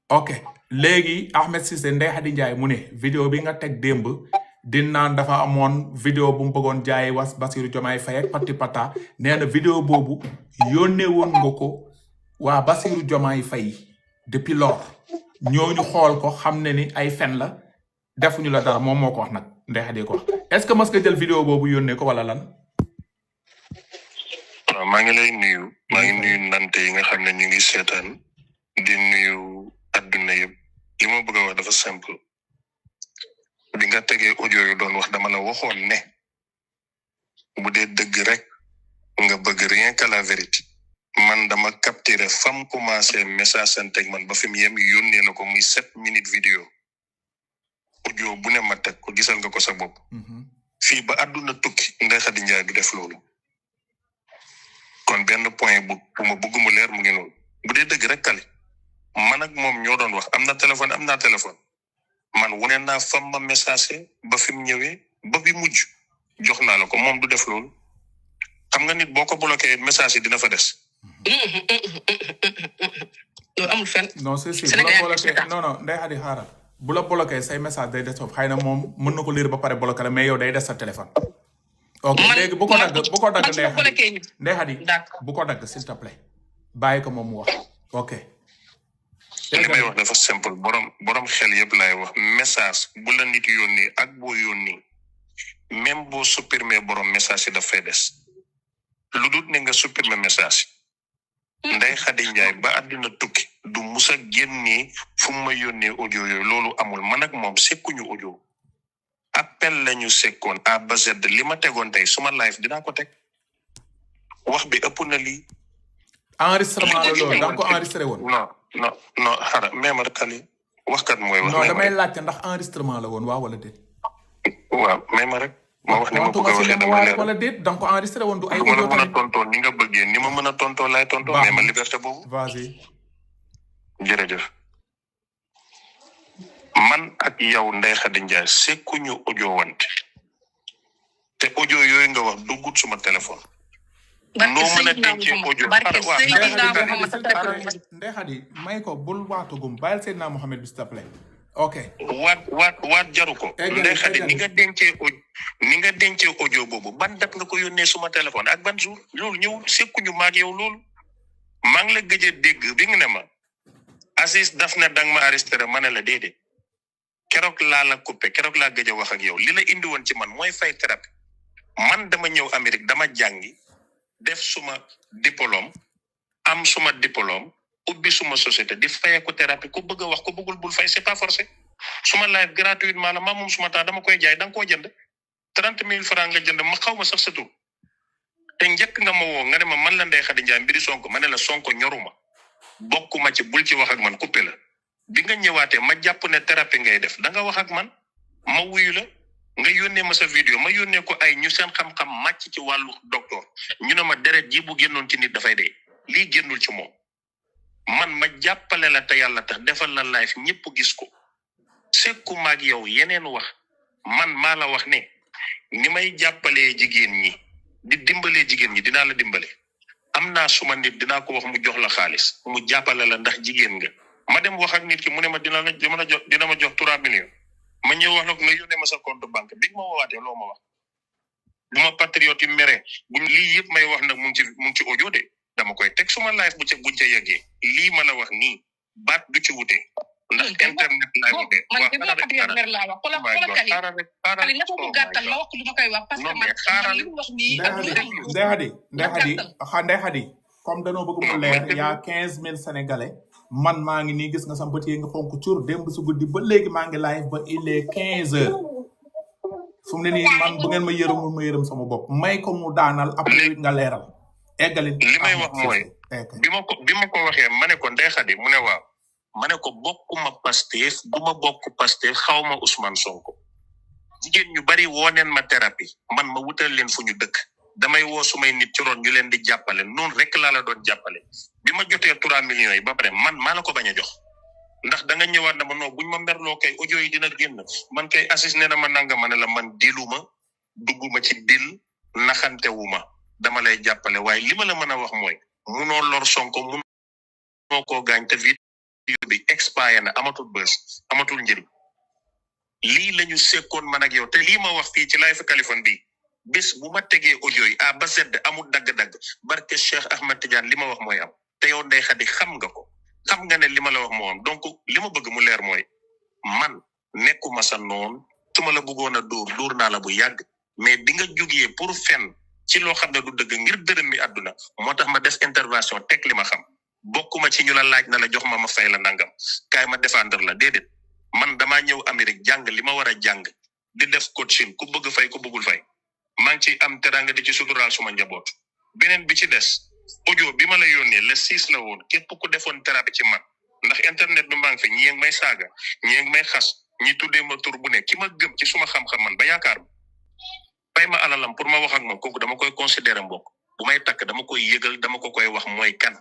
ok léegi Ahmed Cissé Ndeye Khady Ndiaye mu ne vidéo bi nga teg démb di naan dafa amoon vidéo bu mu bëggoon jaay was Bassirou Diomaye Faye ak pati pata nee na vidéo boobu yónnee woon nga ko waa Bassirou Diomaye Faye depuis lors ñooñu xool ko xam ne ni ay fen la defuñu la dara moom moo ko wax nag Ndeye Khady ko wax est-ce que mës nga jël vidéo boobu yónnee ko wala lan. waaw maa ngi lay nuyu nante yi nga xam ne ñu ngi seetaan di nuyu adduna yëpp li ma bëgg a wax dafa simple bi nga tegee audio yu doon wax dama la waxoon ne bu dee dëgg rek nga bëgg rien que la vérité man dama capturer fam commencé message santeg man ba fi mu yem yónnee na ko muy 7 minutes vidéo audio bu ne ma teg ko gisal nga ko sa bopp fii ba adduna tukki Ndeye Khady Ndiaye du def loolu kon benn point bu ma bëgg mu leer mu ngi noonu bu dee dëgg rek kali man ak moom ñoo doon wax am naa téléphone man wane naa fam ma message ba fi mu ñëwee ba bi mujj jox naa la ko moom du def loolu xam nga nit boo ko bloqué message yi dina fa des. loolu amul fenn. non c'est bu la bloqué non Ndeye Khady xaaral bu la bloqué say message day des foofu xëy na moom mën na ko lire ba pare bloqué la mais yow day des sa téléphone. ok léegi bu ko dagg Ndeye Khady bu ko dagg s'il te plaît bàyyi ko moom mu wax ok. li may wax dafa simple borom xel yëpp laay wax message bu la nit yónnee ak boo yónnee même boo supprimer borom message yi dafay des lu dul ne nga supprimer message Ndeye Khady Ndiaye ba àddina tukki du musa génnee fu ma yónnee audio yooyu loolu amul man ak moom sekkuñu audio appel lañu sekkoon A ba Z li ma tegoon tey suma live dinaa ko teg wax bi ëpp na lii. enregistrement la loolu da nga ko enregistré woon. non xaaral même rek kali waxkat mooy wax. non damay laajte ndax enregistrement la woon waaw wala déet. waaw même rek. ma wax ni ma bëgg a waxee dama leer wala déet da nga ko enregistré woon du ay. audio tamit mën a tontoo ni nga bëggee ni ma mën a tontoo laay tontoo. mais ma liberté boobu. vas-y. jërëjëf. man ak yow Ndeye Khady Ndiaye sekkuñu audio wante te audio yooyu nga wax duggut suma téléphone. noo mën a dencee audio Ndeye Khady may ko bul waatugum bàyyil Seydina Mohamed bi s'il te plaît ok. waat jaru ko. Ndeye Khady ni nga dencee audio boobu ban date nga ko yónnee suma téléphone ak ban jour loolu ñëw sekkuñu maag yow loolu maa ngi la gëj a dégg bi nga ne ma Aziz daf ne danga ma arrêté ma ne la déedéet keroog laa la coupé keroog laa gëj a wax ak yow li la indi woon ci man mooy fay thérapie man dama ñëw Amérique dama jàngi def suma diplôme am suma diplôme ubbi suma société di fayee ko thérapie ku bëgg a wax ku bëggul bul fay c'est pas forcé suma live gratuitement la ma moom suma temps dama koy jaay da nga koo jënd 30,000 francs nga jënd ma xaw ma sax sa tur te njëkk nga ma woo nga ne ma man la Ndeye Khady Ndiaye mbiri Sonko ma ne la Sonko ñoruma bokkuma ci bul ci wax ak man coupé la bi nga ñëwaatee ma jàpp ne thérapie ngay def da nga wax ak man ma wuyu la nga yónnee ma sa vidéo ma yónnee ko ay ñu seen xam-xam màcc ci wàllu docteur ñu ne ma deret ji bu génnoon ci nit dafay dee lii génnul ci moom man ma jàppale la te yàlla tax defal la live ñëpp gis ko sekku maag yow yeneen wax man maa la wax ne ni may jàppalee jigéen ñi di dimbalee jigéen ñi dinaa la dimbale am naa suma nit dinaa ko wax mu jox la xaalis mu jàppale la ndax jigéen nga ma dem wax ak nit ki mu ne ma dina ma jox 3 millions ma ñëw wax la ko nga yónnee ma sa compte banque bi ma woowaatee loo ma wax bu ma patriote yi mere buñ lii yëpp may wax nag mu ngi ci audio de dama koy teg suma live buñ ca yeggee lii ma la wax nii baat du ci wute ndax internet laay wute man de ma patriote mer laa wax kali na ko mu gàttal ma wax lu ma koy wax parce que man li mu wax nii Ndeye Khady comme danoo bëgg mu leer y'a 15,000 sénégalais man maa ngi nii gis nga sama bët yi nga xonk cur démb si guddi ba léegi maa ngi live ba il est 15 heures fu mu ne nii man bu ngeen ma yërëmul ma yërëm sama bopp may ko mu daanal après nga leeral eggali li may wax mooy bi ma ko waxee ma ne ko Ndeye Khady mu ne waaw ma ne ko bokkuma Pastef du ma bokk Pastef xaw ma Ousmane Sonko jigéen ñu bari woo neen ma thérapie man ma wutal leen fu ñu dëkk damay woo sumay nit ci roon ñu leen di jàppale noonu rek laa la doon jàppale bi ma jotee 3 millions yi ba pare man maa la ko bañ a jox ndax da nga ñëwaat na ma non buñ ma merloo kay audio yi dina génn man kay Aziz nee na ma nanga ma ne la man diluma dugguma ci dil naxantewuma dama lay jàppale waaye li ma la mën a wax mooy munoo lor Sonko munoo koo gaañ te bi expire na amatul bës amatul njëriñ lii lañu sekkoon man ak yow te lii ma wax fii ci live Kaliphone bi bés bu ma tegee audio yi A ba Z amul dagg-dagg barke Cheikh Ahmed Tidiane li ma wax mooy am te yow Ndeye Khady xam nga ko xam nga ne li ma la wax moo am donc li ma bëgg mu leer mooy man nekkuma sa noon su ma la bëggoon a dóor naa la bu yàgg mais di nga jógee pour fen ci loo xam ne du dëgg ngir dërëm mi àdduna moo tax ma def intervention teg li ma xam bokkuma ci ñu la laaj na la jox ma fay la nangam kaay ma défendre la déedéet man damaa ñëw Amérique jàng li ma war a jàng di def coaching ku bëgg fay ku bëggul fay maa ngi ci am teranga di ci suturaal suma njaboot beneen bi ci des audio bi ma la yónnee le 6 la woon képp ku defoon thérapie ci man ndax internet bi maa ngi fi ñi ngi may saaga ñi ngi may xas ñi tuddee ma tur bu ne ki ma gëm ci suma xam-xam man ba yaakaar fay ma alalam pour ma wax ak moom kooku dama koy considérer mbokk bu may takk dama koy yëgal dama ko koy wax mooy kan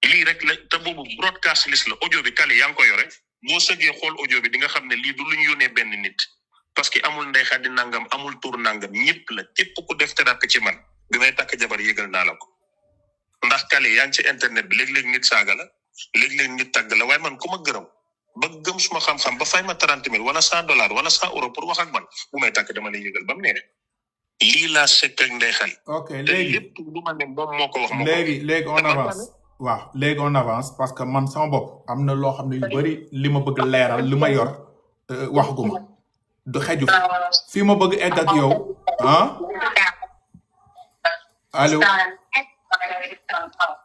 lii rek la te boobu broadcast list la audio bi Kali yaa ngi ko yore boo sëgee xool audio bi di nga xam ne lii du lu ñu yónnee benn nit parce que amul Ndeye Khady nangam amul tur nangam ñëpp la képp ku def thérapie ci man bi may takk jabar yëgal naa la ko ndax Kali yaa ngi ci internet bi léeg-léeg nit saaga la léeg-léeg nit tàgg la waaye man ku ma gërëm ba gëm suma xam-xam ba fay ma 30 000 wala $100 wala €100 pour wax ak man bu may takk dama lay yëgal ba mu neex lii laa sekk ak Ndeye Khady. ok léegi lépp lu ma ne moom moo ko wax. léegi on avance. waaw léegi on avance parce que man sama bopp am na loo xam ne yu bëri li ma bëgg leeral li ma yor waxaguma du xeju fii ma bëgg egg ak yow ah allo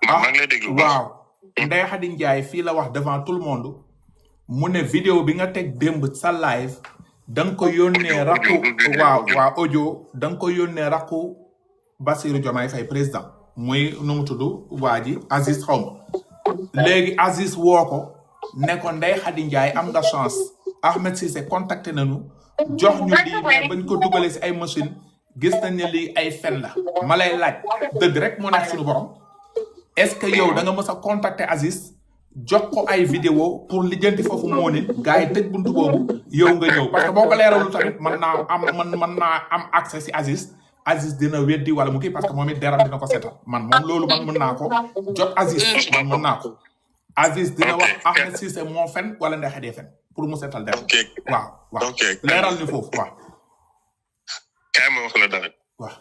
maa ngi lay déglu waaw Ndeye Khady Ndiaye fii la wax devant tout le monde mu ne vidéo bi nga teg démb sa live da nga ko yónnee rakku waaw audio da nga ko yónnee rakku Bassirou Diomaye Faye président muy nu mu tudd waa ji Aziz xaw ma léegi Aziz woo ko ne ko Ndeye Khady Ndiaye am nga chance Ahmed Cissé contacté nañu jox ñu lii mais bañ ko dugalee si ay machine gis nañ ne lii ay fen la ma lay laaj dëgg rek moo nekk suñu borom est-ce que yow da nga mës a contacter Aziz jox ko ay vidéo pour lijjanti foofu moo nit gars yi tëj buntu boobu yow nga ñëw parce que boo ko leeralul tamit mën naa am accès si Aziz dina weddi wala mu kii parce que moom it deram dina ko seetal man moom loolu man mën naa ko jot Aziz man mën naa ko Aziz dina wax Ahmed Cissé moo fen wala Ndeye Khady fen pour mu seetal deram waaw leeral ni foofu waaw kaay ma wax la dara waaw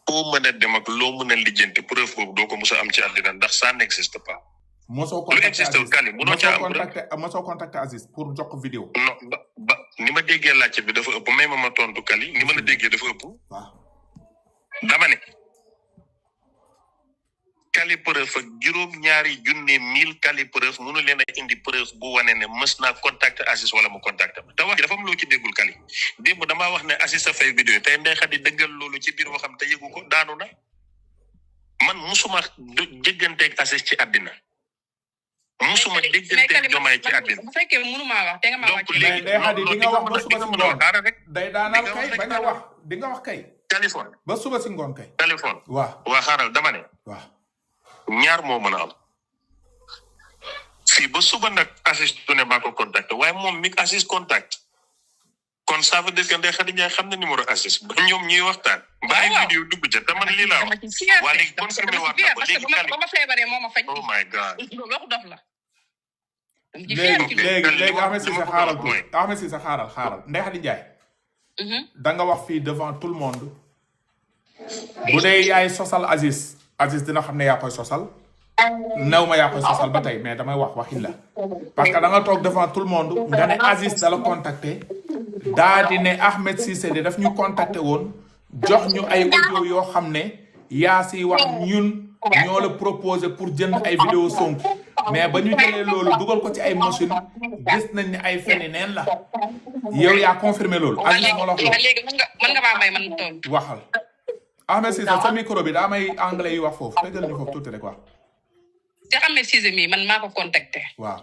foo mën a dem ak loo mën a lijjanti preuve boobu doo ko mos a am ci àddina ndax ça n'existe pas mosoo contacté Aziz pour jox ko vidéo non ba ni ma déggee laajte bi dafa ëpp may ma tontu Kali ni ma la déggee dafa ëpp waaw dama ne Kali preuve ak juróom-ñaari junne 1000 Kali preuve mënu leen a indi preuve bu wane ne mës naa contacté Aziz wala mu contacté ma te wax dafa am loo ci déggul Kali démb damaa wax ne Aziz a fay vidéo tey Ndeye Khady dëggal loolu ci biir waxam te yëgu ko daanu na man musuma dégganteeg Aziz ci àddina musuma dégganteeg Diomaye ci àddina bu fekkee mënumaa wax te nga ma wax donc léegi Ndeye Khady di nga wax ba suba si ngoon dara rek day daanal kay bañ a wax di nga wax kay Kaliphone ba suba si ngoon kay Kaliphone waaw waa xaaral dama ne waaw ñaar moo mën a am fii ba suba nag Aziz du ne maa ko contacté waaye moom mi Aziz contact kon ça veut dire que Ndeye Khady Ndiaye xam na numéro Aziz ba ñoom ñuy waxtaan ba ay vidéo dugg ca te man lii laa wax waa léegi confirmé waat na ko léegi Kali ba ma feebaree moo ma faj oh my god waxu dof la léegi Ahmed Cissé xaaral tuuti Ahmed Cissé xaaral Ndeye Khady Ndiaye da nga wax fii devant tout le monde bu dee yaay sosal Aziz dina xam ne yaa koy sosal new ma yaa koy sosal ba tey mais damay wax waxin la parce que da nga toog devant tout le monde nga ne Aziz dala contacté daa di ne Ahmed Cissé de daf ñu contacté woon jox ñu ay audio yoo xam ne yaa si wax ñun ñoo la proposé pour jënd ay vidéo Sonko mais ba ñu jëlee loolu dugal ko ci ay machine gis nañ ne ay feni neen la yow yaa confirmé loolu Aziz moo la wax loolu léegi mën nga maa may man tontu waxal Ahmed Cissé sa micro bi daa may anglais yi wax foofu fekgal ñu foofu tuuti rek wax te Ahmed Cissé mii man maa ko contacté waaw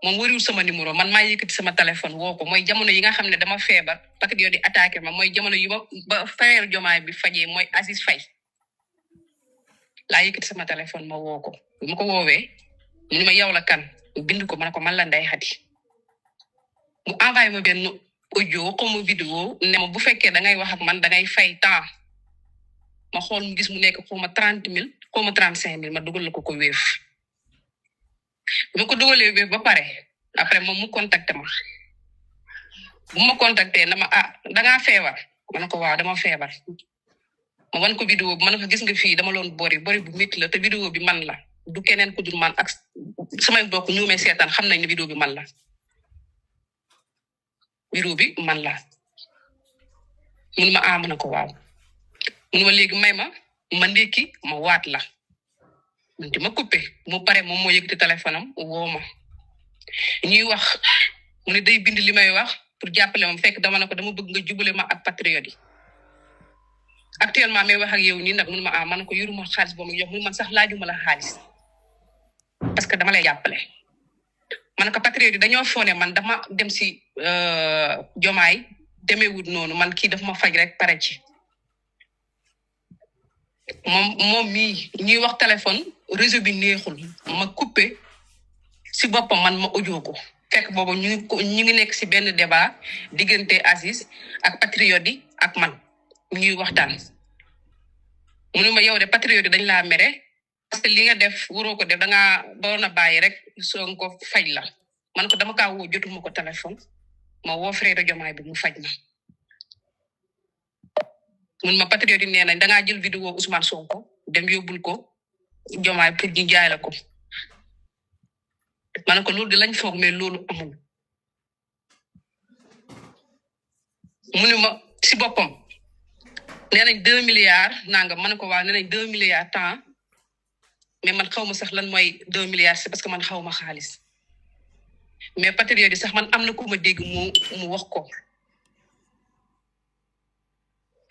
moom wariwul sama numéro man maa yëkkati sama téléphone woo ko mooy jamono yi nga xam ne dama feebar parce que yow di attaqué ma mooy jamono yi ba frère Diomaye bi fajee mooy Aziz Faye laa yëkkati sama téléphone ma woo ko bu ma ko woowee mu ne ma yow la kan bind ko ma ne ko man la Ndeye Khady mu envoyé ma benn audio comme vidéo ne ma bu fekkee da ngay wax ak man da ngay fay temps ma xool mu gis mu nekk xaw ma 30 000 xaw ma 35 000 ma dugal la ko wéef bu ko dugalee bi ba pare après moom mu contacté ma bu ma contacté na ma dangaa feebar ma ne ko waaw dama feebar ma wan ko vidéo bi ma ne ko gis nga fii dama loon bori bu métti la te vidéo bi man la du keneen ku dul man ak samay mbokk ñu may seetaan xam nañ ne vidéo bi man la vidéo bi man la mun ma ma ne ko waaw mun ma léegi may ma ndékki ma waat la man di ma coupé mu pare moom moo yëgti téléphone am woo ma ñuy wax mu ne day bind li may wax pour jàppale ma fekk dama ne ko dama bëgg nga jubale ma ak patriote yi actuellement may wax ak yow nii nag mun ma ma ne ko yoruma xaalis boobu yox mun man sax laajuma la xaalis parce que dama lay jàppale ma ne ko patriote yi dañoo foone man dama dem si jomaay demeewut noonu man kii dafa ma faj rek pare ci moom mii ñuy wax téléphone réseau bi neexul ma coupé si boppam man ma audio ko fekk boobu ñu ngi nekk si benn débat diggante Aziz ak patriote yi ak man ñuy waxtaan mu ne ma yow de patriote yi dañ laa mere parce que li nga def waroo ko def dangaa doon a bàyyi rek soo ko faj la man ko dama kaa woo jotuma ko téléphone ma woo frère Diomaye bi mu faj ma mun ma patriote yi nee nañ dangaa jël vidéo Ousmane Sonko dem yóbbul ko Diomaye pour ñu jaay la ko ma ne ko loolu di lañ foog mais loolu amul mu ne ma si boppam nee nañ 2 milliards nangam ma ne ko waaw nee nañ 2 milliards temps mais man xaw ma sax lan mooy 2 milliards c'est parce que man xaw ma xaalis mais patriote yi sax man am na ku ma dégg mu wax ko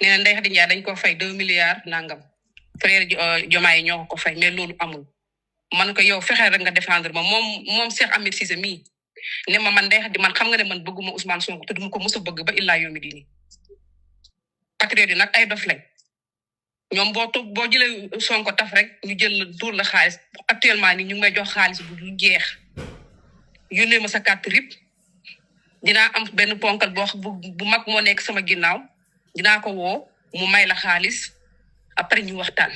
nee na Ndeye Khady Ndiaye dañ ko fay 2 milliards nangam frère Diomaye yi ñoo ko fay mais loolu amul man ko yow fexeel rek nga défendre ma moom Cheikh Ahmed Cissé mii ne ma man Ndeye Khady man xam nga ne man bëgguma Ousmane Sonko te duma ko mos a bëgg ba illaa yomi dini patriote yi nag ay dof lañ ñoom boo jëlee Sonko taf rek ñu jël la duur la xaalis actuellement ni ñu ngi may jox xaalis bu du jeex yónnee ma sa carte RIP dinaa am benn ponkal bu mag moo nekk sama ginnaaw dinaa ko woo mu may la xaalis après ñu waxtaan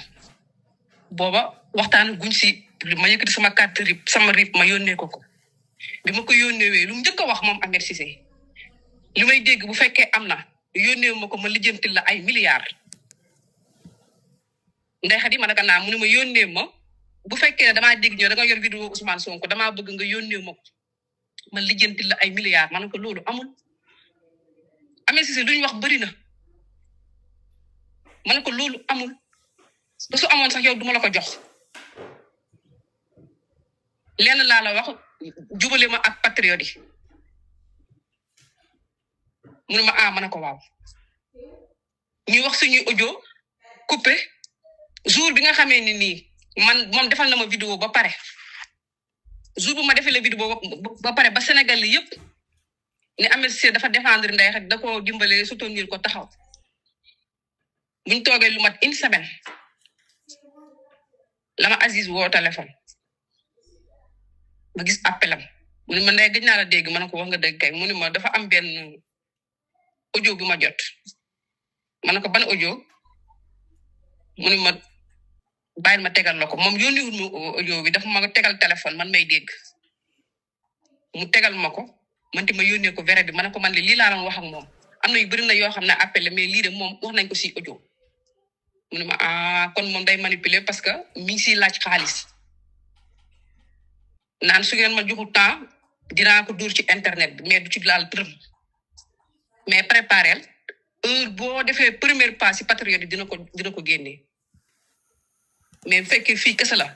booba waxtaan guñ si ma yëkkati sama carte RIP sama RIP ma yónnee ko bi ma ko yónneewee lu mu njëkk a wax moom Ahmed Cissé li may dégg bu fekkee am na yónnee ma ko ma lijjantil la ay milliards Ndeye Khady ma naka naa mu ne ma yónnee ma bu fekkee ne damaa dégg ñëw da nga yor vidéo Ousmane Sonko damaa bëgg nga yónnee ma ko ma lijjantil la ay milliards ma ne ko loolu amul Ahmed Cissé lu ñu wax bëri na ma ne ko loolu amul ba su amoon sax yow duma la ko jox lenn laa la wax jubale ma ak patriote yi mu ne ma ma ne ko waaw ñuy wax suñuy audio coupé jour bi nga xamee ni nii moom defal na ma vidéo ba pare jour bu ma defee la vidéo ba pare ba Sénégal li yëpp ne Ahmed Cissé dafa défendre Ndeye Khady da ko dimbale soutenir ko taxaw buñ toogee lu mat une semaine la ma Aziz woo téléphone ba gis appelam mu ne ma Ndeye gëj naa la dégg ma ne ko wax nga dégg kay mu ne ma dafa am benn audio bu ma jot ma ne ko ban audio mu ne ma bàyyil ma tegal la ko moom yónniwul ma audio bi dafa ma tegal téléphone man may dégg mu tegal ma ko man te ma yónnee ko vrai bi ma ne ko man lii laa doon wax ak moom am na yu bëri na yoo xam ne appel mais lii de moom wax nañ ko si audio mu ne ma kon moom day manipuler parce que mi ngi siy laaj xaalis naan su ngeen ma joxu temps dinaa ko dóor ci internet bi mais du ci laal dërëm mais préparel heure boo defee première pas si patriote yi dina ko génnee mais bu fekkee fii kese la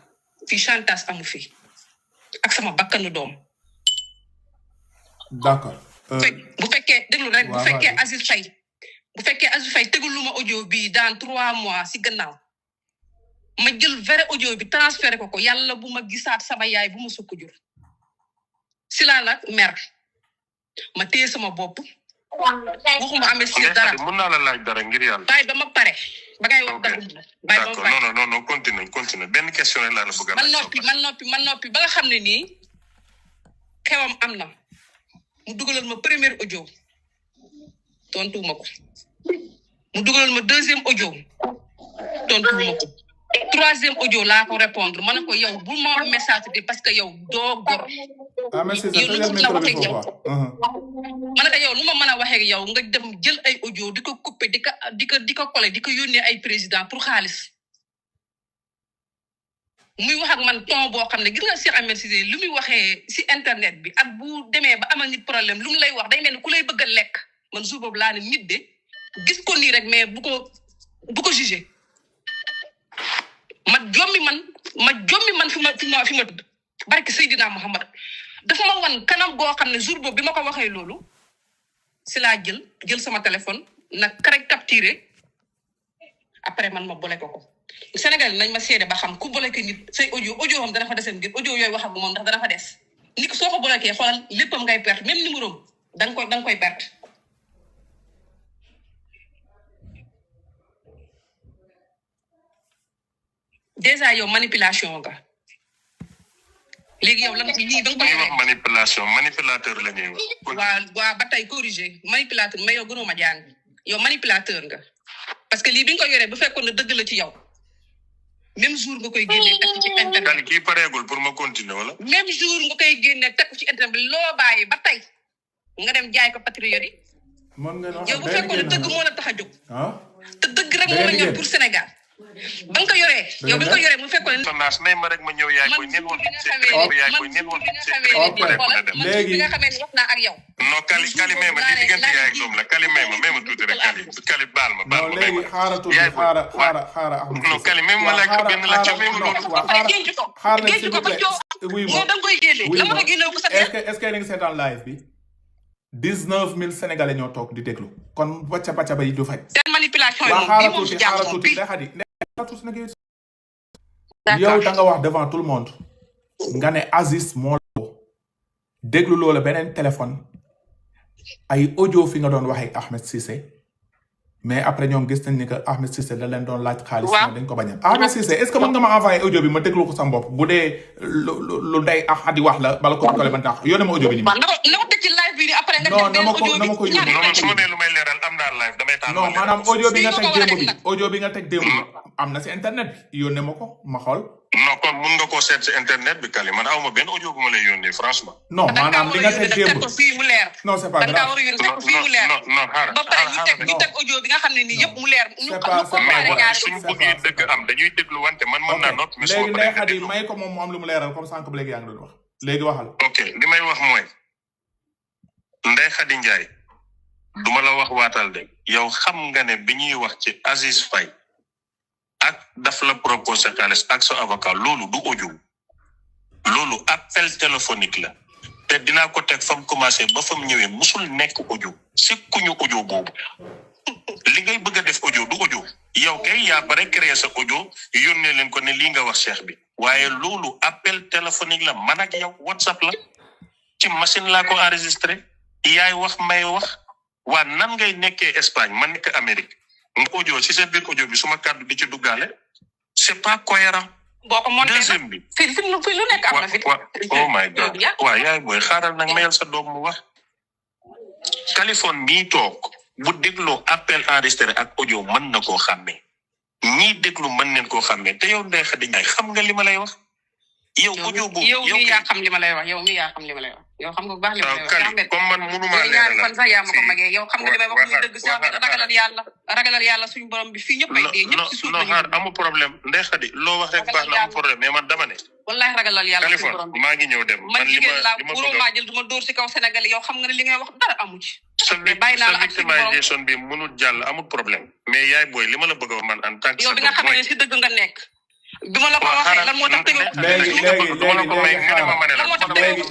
fii chantage amu fi ak sama bakkanu doom. d'accord. bu fekkee déglu rek bu fekkee Aziz Faye tegulu ma audio bi dans 3 mois si gannaaw ma jël vrai audio bi transféré ko yàlla bu ma gisaat sama yaay bu ma sukk jur si laa nag mer ma téye sama bopp waxuma Ahmed Cissé dara mën naa la laaj dara ngir yàlla. bàyyi ba ma pare ba ngay wax dara bàyyi ba ma pare non continue benn question rek laa la bëgg a laaj. man noppi ba nga xam ne nii xewam am na mu dugalal ma premier audio tontuwuma ko mu dugalal ma deuxième audio tontuwuma ko troisième audio laa ko répondre ma ne ko yow bu ma message di parce que yow doo gor. merci yow lu ma la waxee yow ma ne ko yow lu ma mën a waxee yow nga dem jël ay audio di ko coupé di ko collé di ko yónnee ay président pour xaalis muy wax ak man ton boo xam ne gis nga Cheikh Ahmed Cissé lu muy waxee si internet bi ak bu demee ba amal nit problème lu mu lay wax day mel ni ku lay bëgg a lekk man jour boobu laa ne nit de gis ko nii rek mais bu ko jugé ma jommi man fi ma tëdd barke Seydina Muhammad dafa ma wan kanam goo xam ne jour boobu bi ma ko waxee loolu si laa jël sama téléphone nag karek capturé après man ma bloqué ko Sénégal nañ ma seede ba xam ku bloqué nit say audio xam dana fa deseen ngir audio yooyu wax ak moom ndax dana fa des nit ko soo ko bloqué xoolal léppam ngay perte même numéro da nga koy perte déjà yow manipulation nga léegi yow lan lii da nga koy wax manipulateur la ñuy wax. waa ba tey corrigé manipulateur mais yow gënoo ma jàng yow manipulateur nga parce que lii bi nga ko yoree bu fekkoon ne dëgg la ci yow même jour nga koy génnee teg ci internet. kan kii pareegul pour ma continuer wala. même jour nga koy génnee teg ci internet bi loo bàyyi ba tey nga dem jaay ko patriote yi. mën ngeen wax yow bu fekkoon ne dëgg moo la tax a jóg. te dëgg rek da moo la ñor pour Sénégal. ba nga ko yoree yow bi nga ko yoree mu fekkoon ne. may ma rek ma ñëw yaay koy neen woon léegi bi nga xamee ne wax naa ak yow. non kali may ma li diggante yaay ak doom la kali may ma tuuti rek kali baal ma non léegi xaaral tuuti xaaral non kali may ma laaj ko benn laaj may ma loolu xaaral s'il vous plaît oui moo da nga koy génne la ma ko génne ko sa est-ce que yéen a ngi seetaan live bi 19000 sénégalais ñoo toog di déglu kon pàcca ba yi du faj seen manipulation yi waaw moom xaaral bii moom tuuti si jàmm xaaral moom tuuti bii. yow da nga wax devant tout le monde nga ne Aziz moo la déglu loola beneen téléphone ay audio fi nga doon waxee Ahmed Cissé mais après ñoom gis nañ ni que Ahmed Cissé da leen doon laaj xaalis dañ ko bañal Ahmed Cissé est-ce que mën nga ma envoyer audio bi ma déglu ko sama bopp bu dee lu ndey Adi wax la bala ko tole ban tax yónnee ma audio bi nii waaw na ko teg ci live bi nii après nga non teg na ma ko ñaari non su ma nee lu may leeral am naa live damay taal non maanaam audio bi nga teg démb bi audio bi nga teg démb bi am na si internet bi yónnee ma ko ma xool non kon mun nga koo seet si internet bi kali man aw ma benn audio bu ma lay yónnee franchement. non maanaam li nga teg démb fii mu leer. non c'est pas grave da nga war a yónnee teg ko fii mu leer. non xaaral ba pare ñu teg audio bi nga xam ne nii yëpp mu leer. ñu comparé ñaari suñu bëggee dëgg am dañuy déglu wante man mën naa noot. mais léegi Ndeye Khady may ko moom mu am lu mu leeral comme sànq ba léegi yaa ngi doon wax léegi waxal. ok li may wax mooy Ndeye Khady Ndiaye duma la wax waatal de yow xam nga ne bi ñuy wax ci Aziz Faye ak daf la proposé xaalis ak sa avocat loolu du audio loolu appel téléphonique la te dinaa ko teg fa mu commencé ba fa mu ñëwee musul nekk audio sekkuñu audio boobu li ngay bëgg a def audio du audio yow kay yaa bare créer sa audio yónnee leen ko ne lii nga wax cheikh bi waaye loolu appel téléphonique la man ak yow WhatsApp la ci machine laa ko enregistré yaay wax may wax waa nan ngay nekkee Espagne man nekk Amérique nga audio ci seen biir audio bi suma kàddu di ci duggaale c'est pas cohérent. boo ko monté deuxième bi. fi lu nekk am na fi. oh my god waaw yaay booy xaaral nag mayal sa doom mu wax. Californie mii toog bu dégloo appel enregistré ak audio mën na koo xàmmee ñii déglu mën neen koo xàmmee te yow Ndeye Khady Ndiaye xam nga li ma lay wax. yow audio boobu yow mi yaa xam li ma lay wax yow mi yaa xam li ma lay wax yow xam nga bu baax li ma lay wax comme man mënuma leeral fan sax yaa ma ko magee yow xam nga li may wax muy dëgg sax ragalal yàlla suñu borom bi fii ñëpp ay dee ñëpp ci suuf non xaar amul problème Ndeye Khady loo wax rek baax na amul problème mais man dama ne wallahi ragalal yàlla suñu borom bi maa ngi ñëw dem man jigéen laa waroo maa jël duma dóor ci kaw Sénégal yow xam nga ne li ngay wax dara amu ci sa victimisation bi mënul jàll amul problème mais yaay booy li ma la bëgg a wax man en tant que yow bi nga xam ne ci dëgg nga nekk bi ma la ko waxee lan moo tax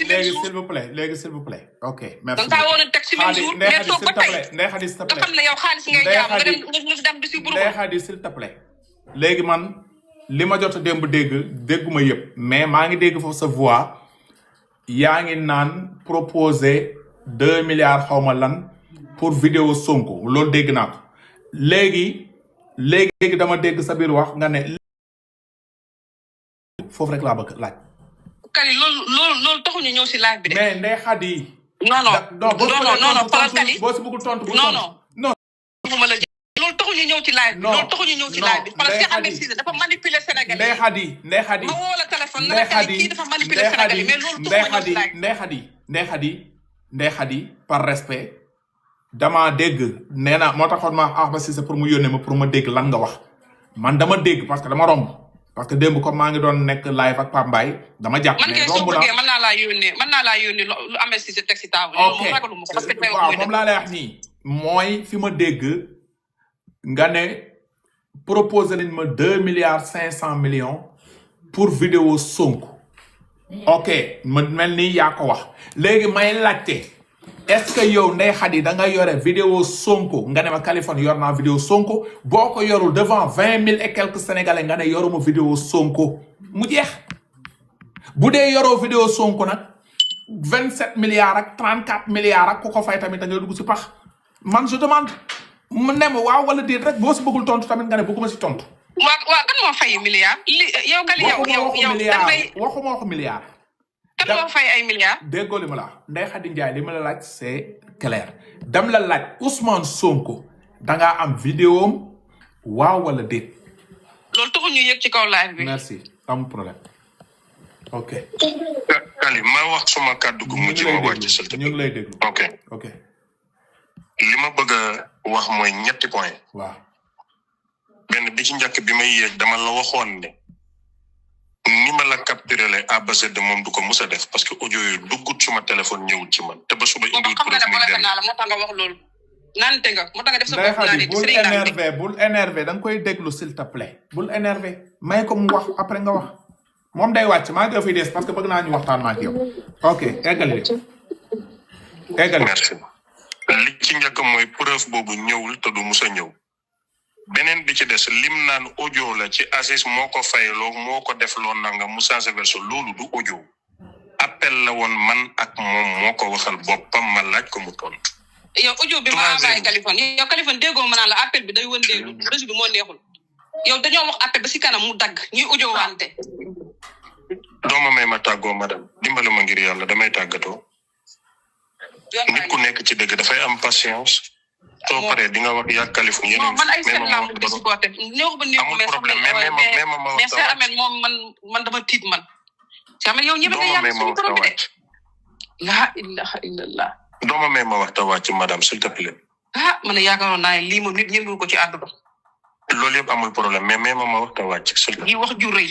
léegi s'il vous plaît ok merci. da nga woon a teg si même jour mais toog ba tey Ndeye Khady s'il te plaît nga xam ne yow xaalis ngay jaam nga dem di si buru Ndeye Khady s'il te plaît léegi man li ma jot a démb dégguma yëpp mais maa ngi dégg foofu sa voix yaa ngi naan proposer 2 milliards xawma lan pour vidéo Sonko loolu dégg naa ko léegi dama dégg sa biir wax nga ne foofu rek laa bëgg laaj. Kali loolu taxuñu ñëw si live bi de. mais Ndeye Khady. non Kali boo si bëggul tontu. non. loolu taxuñu ñëw ci live bi loolu taxuñu ñëw ci live bi parce que Ahmed Cissé dafa manipuler Sénégalais Ndeye Khady ma woo la téléphone na la kii dafa manipuler Sénégalais mais loolu taxuñu ñëw ci live Ndeye Khady par respect dama dégg nee na moo taxoon ma Ahmed Cissé pour mu yónnee ma pour ma dégg lan nga wax man dama dégg parce que dama romb parce que démb comme maa ngi doon nekk live ak Pape Mbaye dama jàpp man kay soo bëggee mën naa laa yónnee lu Ahmed Cissé teg si table ok moom ragaluma ko parce que waaw moom laa lay wax nii mooy fi ma dégg nga ne proposé nañ ma 2,5 milliards pour vidéo Sonko ok ma mel ni yaa ko wax léegi may laajte est-ce que yow Ndeye Khady da nga yore vidéo Sonko nga ne ma Kaliphone yor naa vidéo Sonko boo ko yorul devant 20,000 et quelques sénégalais nga ne yoruma vidéo Sonko mu jeex bu dee yoroo vidéo Sonko nag 27 milliards ak 34 milliards ak ku ko fay tamit da ngay dugg si pax man je demande mu ne ma waaw wala déet rek boo si bëggul tontu tamit nga ne bëgguma si tontu. waaw kan moo fay milliard yow Kali waxuma waxu milliard. kan moo fay ay milliards. déggoo li ma la Ndeye Khady Ndiaye li ma la laaj c'est clair dam la laaj Ousmane Sonko da ngaa am vidéo am waaw wala déet. loolu taxul ñu yëg ci kaw live bi. merci amul problème ok. Kali ma wax suma kàddu gu mujj ma wàcc sa ñu ngi lay déglu ok. li ma bëgg a wax mooy ñetti point. waaw. benn bi ci njëkk bi may yéeg dama la waxoon ne. ni ma la capturé le à base de moom du ko mus a def parce que audio yooyu duggut suma téléphone ñëwul ci man te ba suba indiwul preuve muy dem moo tax nga wax loolu naan te nga moo tax nga def sa Ndeye bopp naa Khady bul énervé da nga koy déglu s'il te plaît bul énervé may ko mu wax après nga wax moom day wàcc maa ngi fi des parce que bëgg naa ñu waxtaan ma ak yow ok eggali merci li ci njëkk mooy preuve boobu ñëwul te du mus a ñëw beneen bi ci des lim naan audio la ci Aziz moo ko fayloo moo ko def loo nanga mu changé version loolu du audio appel la woon man ak moom moo ko waxal boppam ma laaj ko mu tontu. yow audio bi ma envoyé Kaliphone yow Kaliphone déggoo ma naan la appel bi day wëndeelu réseau bi moo neexul yow dañoo wax appel ba si kanam mu dagg ñuy audio wante. dooma may ma tàggoo madame dimbali ma ngir yàlla damay tàggatoo. nit ku nekk ci dëgg dafay am patience. soo paree di nga wax yaa Kaliphone yeneen. man ay seen laa di supporté néew ba néew mais Cheikh Ahmed moom man dama tiit man. Cheikh Ahmed yow ñëpp nga yàq suñu borom bi de. la ilaha illallah. dooma may ma waxta wàcc madame s'il te plaît. man yaakaaroon naa ne lii moom nit ñëngu ko ci àdduna. loolu yëpp amul problème mais ma waxta wàcc s'il te plaît. yi wax ju rëy.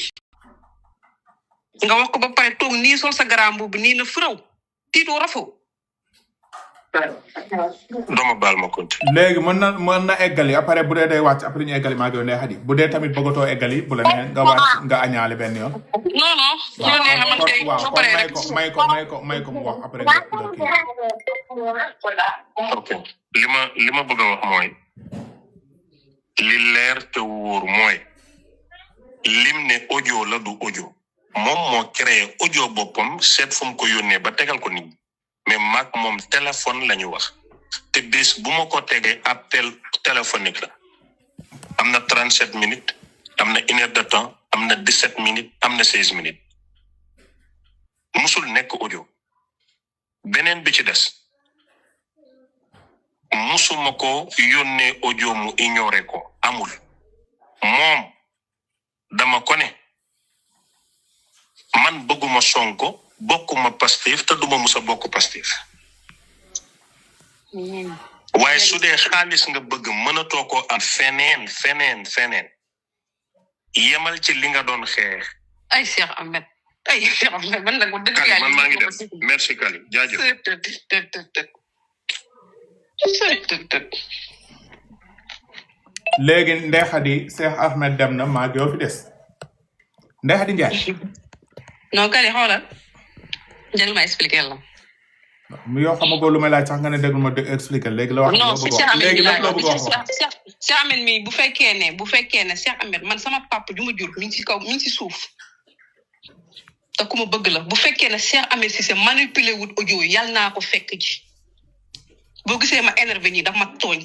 nga wax ko ba pare toog nii sol sa garam boobu nii na furaw tiitoo rafoo. dooma baal ma continue. léegi mën na eggali après bu dee day wàcc après ñu eggali maa ngi Ndeye Khady bu dee tamit bëggatoo eggali bu la neexee nga wàcc nga añaale benn yoon. non. su la neexee man kay soo paree rek may ko mu wax après nga ok li ma bëgg a wax mooy li leer te wóor mooy lim ne audio la du audio moom moo créé audio boppam seet fu mu ko yónnee ba tegal ko nit ñi mais maag moom téléphone la ñu wax te bés bu ma ko tegee appel téléphonique la am na 37 minutes am na 1 heure de temps am na 17 minutes am na 16 minutes musul nekk audio beneen bi ci des musuma ko yónnee audio mu ignoré ko amul moom dama ko ne man bëgguma Sonko bokkuma Pastef te duma musa bokk Pastef waaye su dee xaalis nga bëgg mënatoo ko am feneen yemal ci li nga doon xeex. ay Cheikh Ahmed man nag dëgg Kali man maa ngi dem merci Kali jaajëf. léegi Ndeye Khady Cheikh Ahmed dem na maa ngi yow fi des Ndeye Khady Ndiaye. non Kali xoolal jël ma expliquer la. mu yoo xamagoo lu may laaj sax nga ne déglu ma expliquer léegi la wax. non si Cheikh Ahmed léegi nag loo bëgg wax Cheikh Ahmed mi bu fekkee ne Cheikh Ahmed man sama papa ju ma jur mi ngi ci kaw mi ngi ci suuf te ku ma bëgg la bu fekkee ne Cheikh Ahmed Cissé manipulé wut audio yi yàlla naa ko fekk ji boo gisee ma énervé nii daf ma tooñ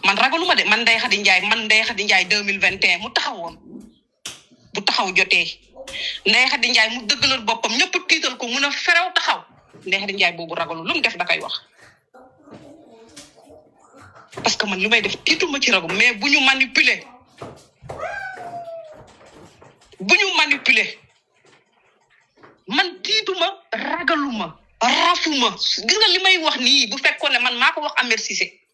man ragaluma de man Ndeye Khady Ndiaye 2021 mu taxawoon bu taxaw jotee Ndeye Khady Ndiaye mu dëggalal boppam ñëpp tiital ko mun a ferew taxaw Ndeye Khady Ndiaye boobu ragalu lu mu def da koy wax parce que man lu may def tiituma ci ragu mais bu ñu manipuler man tiituma ragaluma rafuma gis nga li may wax nii bu fekkoon ne man maa ko wax Ahmed Cissé